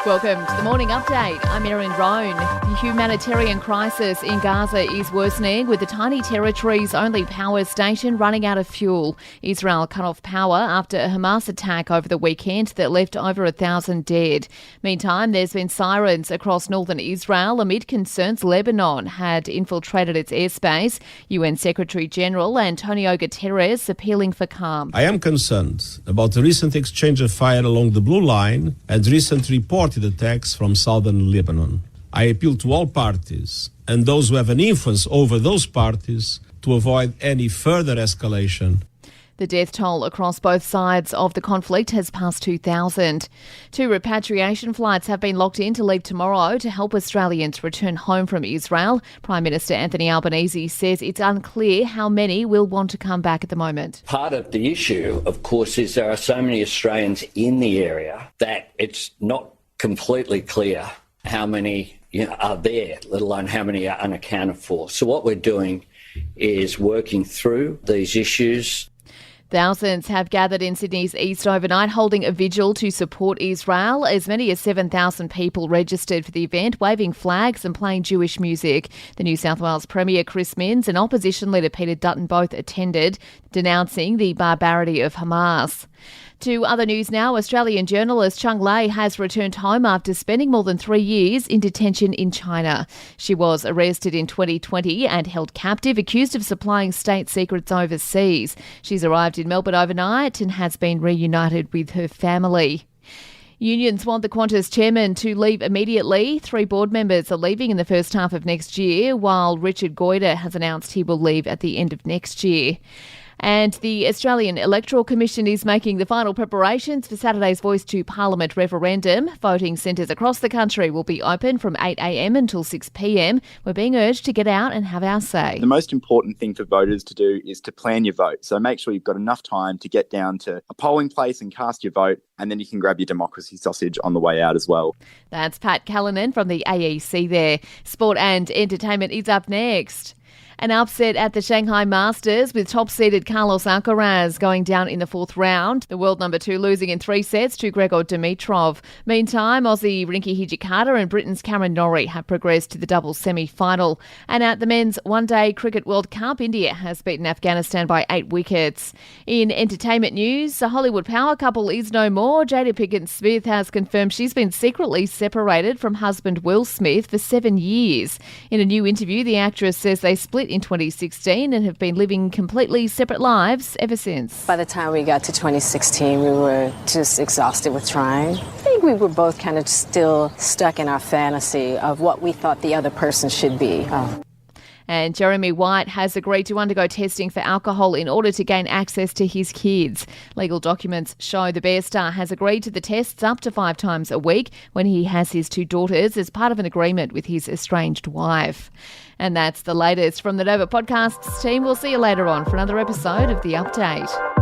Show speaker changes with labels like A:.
A: Welcome to the Morning Update. I'm Erin Roan. The humanitarian crisis in Gaza is worsening, with the tiny territory's only power station running out of fuel. Israel cut off power after a Hamas attack over the weekend that left over 1,000 dead. Meantime, there's been sirens across northern Israel amid concerns Lebanon had infiltrated its airspace. UN Secretary-General Antonio Guterres appealing for calm.
B: I am concerned about the recent exchange of fire along the Blue Line and recent reported attacks from southern Lebanon. I appeal to all parties and those who have an influence over those parties to avoid any further escalation.
A: The death toll across both sides of the conflict has passed 2,000. 2 repatriation flights have been locked in to leave tomorrow to help Australians return home from Israel. Prime Minister Anthony Albanese says it's unclear how many will want to come back at the moment.
C: Part of the issue, of course, is there are so many Australians in the area that it's not completely clear how many are there, let alone how many are unaccounted for. So what we're doing is working through these issues.
A: Thousands have gathered in Sydney's east overnight, holding a vigil to support Israel. As many as 7,000 people registered for the event, waving flags and playing Jewish music. The New South Wales Premier Chris Minns and Opposition Leader Peter Dutton both attended, denouncing the barbarity of Hamas. To other news now, Australian journalist Cheng Lei has returned home after spending more than 3 years in detention in China. She was arrested in 2020 and held captive, accused of supplying state secrets overseas. She's arrived in Melbourne overnight and has been reunited with her family. Unions want the Qantas chairman to leave immediately. 3 board members are leaving in the first half of next year, while Richard Goyder has announced he will leave at the end of next year. And the Australian Electoral Commission is making the final preparations for Saturday's Voice to Parliament referendum. Voting centres across the country will be open from 8 a.m. until 6 p.m. We're being urged to get out and have our say.
D: The most important thing for voters to do is to plan your vote. So make sure you've got enough time to get down to a polling place and cast your vote, and then you can grab your democracy sausage on the way out as well.
A: That's Pat Callanan from the AEC there. Sport and entertainment is up next. An upset at the Shanghai Masters, with top-seeded Carlos Alcaraz going down in the 4th round. The world number 2 losing in 3 sets to Grigor Dimitrov. Meantime, Aussie Rinky Hijikata and Britain's Cameron Norrie have progressed to the doubles semi-final. And at the Men's One-Day Cricket World Cup, India has beaten Afghanistan by 8 wickets. In entertainment news, the Hollywood power couple is no more. Jada Pinkett Smith has confirmed she's been secretly separated from husband Will Smith for 7 years. In a new interview, the actress says they split in 2016 and have been living completely separate lives ever since.
E: By the time we got to 2016, we were just exhausted with trying. I think we were both kind of still stuck in our fantasy of what we thought the other person should be.
A: And Jeremy White has agreed to undergo testing for alcohol in order to gain access to his kids. Legal documents show the Bear star has agreed to the tests up to 5 times a week when he has his 2 daughters as part of an agreement with his estranged wife. And that's the latest from the Nova Podcasts team. We'll see you later on for another episode of The Update.